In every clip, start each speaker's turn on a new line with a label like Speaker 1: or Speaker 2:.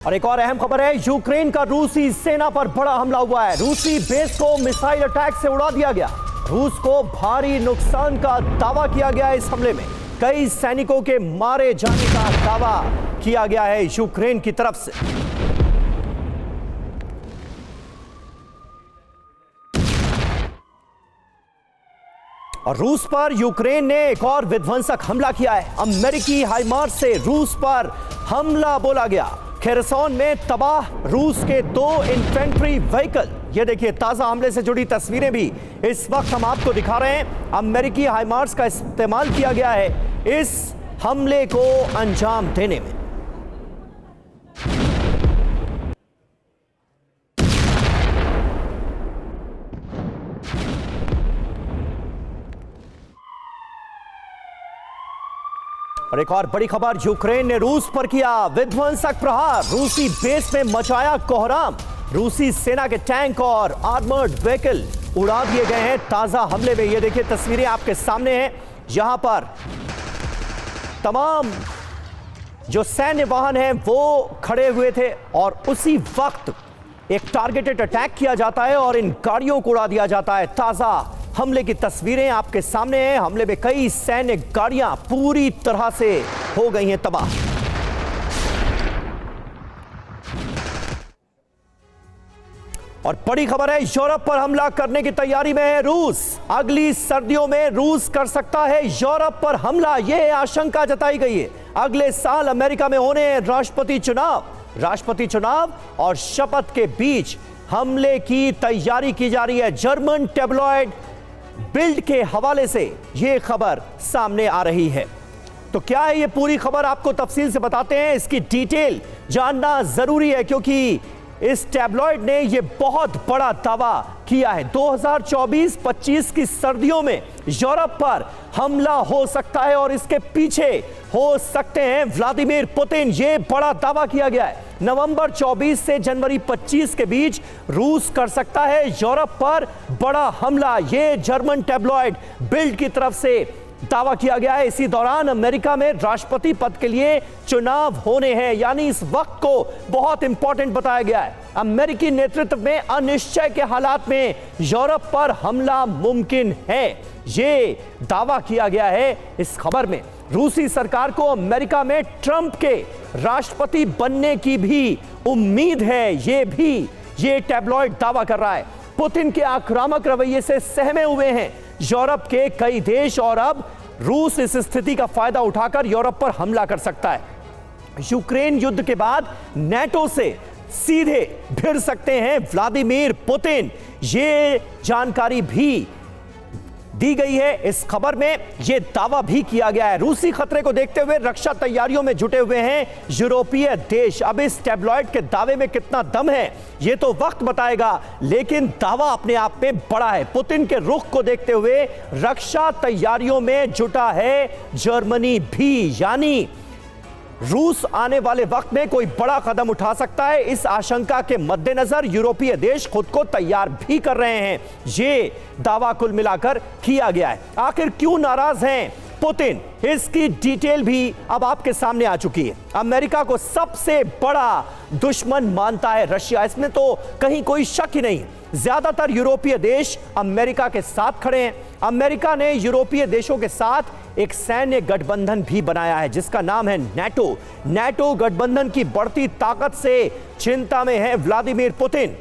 Speaker 1: और एक और अहम खबर है, यूक्रेन का रूसी सेना पर बड़ा हमला हुआ है। रूसी बेस को मिसाइल अटैक से उड़ा दिया गया। रूस को भारी नुकसान का दावा किया गया है। इस हमले में कई सैनिकों के मारे जाने का दावा किया गया है यूक्रेन की तरफ से। और रूस पर यूक्रेन ने एक और विध्वंसक हमला किया है। अमेरिकी हाइमार्स से रूस पर हमला बोला गया। खेरसोन में तबाह रूस के 2 इन्फेंट्री व्हीकल। ये देखिए, ताजा हमले से जुड़ी तस्वीरें भी इस वक्त हम आपको दिखा रहे हैं। अमेरिकी हाइमार्स का इस्तेमाल किया गया है इस हमले को अंजाम देने में। और एक और बड़ी खबर, यूक्रेन ने रूस पर किया विध्वंसक प्रहार। रूसी बेस में मचाया कोहराम। रूसी सेना के टैंक और आर्मर्ड व्हीकल उड़ा दिए गए हैं ताजा हमले में। ये देखिए, तस्वीरें आपके सामने हैं। यहां पर तमाम जो सैन्य वाहन हैं वो खड़े हुए थे और उसी वक्त एक टारगेटेड अटैक किया जाता है और इन गाड़ियों को उड़ा दिया जाता है। ताजा हमले की तस्वीरें आपके सामने हैं। हमले में कई सैन्य गाड़ियां पूरी तरह से हो गई हैं तबाह। और बड़ी खबर है, यूरोप पर हमला करने की तैयारी में है रूस। अगली सर्दियों में रूस कर सकता है यूरोप पर हमला, यह आशंका जताई गई है। अगले साल अमेरिका में होने हैं राष्ट्रपति चुनाव और शपथ के बीच हमले की तैयारी की जा रही है। जर्मन टैब्लॉइड बिल्ड के हवाले से यह खबर सामने आ रही है। तो क्या है ये पूरी खबर, आपको तफसील से बताते हैं। इसकी डिटेल जानना जरूरी है क्योंकि इस टैब्लॉइड ने यह बहुत बड़ा दावा किया है। 2024-25 की सर्दियों में यूरोप पर हमला हो सकता है और इसके पीछे हो सकते हैं व्लादिमीर पुतिन। यह बड़ा दावा किया गया है। नवंबर 24 से जनवरी 25 के बीच रूस कर सकता है यूरोप पर बड़ा हमला। यह जर्मन टैब्लॉइड बिल्ड की तरफ से दावा किया गया है। इसी दौरान अमेरिका में राष्ट्रपति पद के लिए चुनाव होने हैं, यानी इस वक्त को बहुत इंपॉर्टेंट बताया गया है। अमेरिकी नेतृत्व में अनिश्चय के हालात में यूरोप पर हमला मुमकिन है, ये दावा किया गया है इस खबर में। रूसी सरकार को अमेरिका में ट्रंप के राष्ट्रपति बनने की भी उम्मीद है, ये टैब्लॉइड दावा कर रहा है। पुतिन के आक्रामक रवैये से सहमे हुए हैं यूरोप के कई देश और अब रूस इस स्थिति का फायदा उठाकर यूरोप पर हमला कर सकता है। यूक्रेन युद्ध के बाद नाटो से सीधे भिड़ सकते हैं व्लादिमीर पुतिन, ये जानकारी भी दी गई है इस खबर में। यह दावा भी किया गया है। रूसी खतरे को देखते हुए रक्षा तैयारियों में जुटे हुए हैं यूरोपीय देश। अब इस टैब्लॉइड के दावे में कितना दम है यह तो वक्त बताएगा, लेकिन दावा अपने आप में बड़ा है। पुतिन के रुख को देखते हुए रक्षा तैयारियों में जुटा है जर्मनी भी, यानी रूस आने वाले वक्त में कोई बड़ा कदम उठा सकता है। इस आशंका के मद्देनजर यूरोपीय देश खुद को तैयार भी कर रहे हैं। ये दावा कुल मिलाकर किया गया है। आखिर क्यों नाराज हैं पुतिन, इसकी डिटेल भी अब आपके सामने आ चुकी है। अमेरिका को सबसे बड़ा दुश्मन मानता है रशिया, इसमें तो कहीं कोई शक ही नहीं। ज्यादातर यूरोपीय देश अमेरिका के साथ खड़े हैं। अमेरिका ने यूरोपीय देशों के साथ एक सैन्य गठबंधन भी बनाया है जिसका नाम है नाटो गठबंधन की बढ़ती ताकत से चिंता में है व्लादिमीर पुतिन।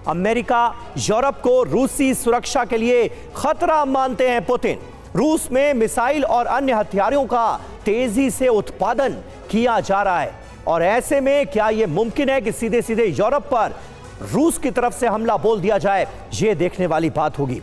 Speaker 1: अमेरिका यूरोप को रूसी सुरक्षा के लिए खतरा मानते हैं पुतिन। रूस में मिसाइल और अन्य हथियारों का तेजी से उत्पादन किया जा रहा है और ऐसे में क्या यह मुमकिन है कि सीधे सीधे यूरोप पर रूस की तरफ से हमला बोल दिया जाए, यह देखने वाली बात होगी।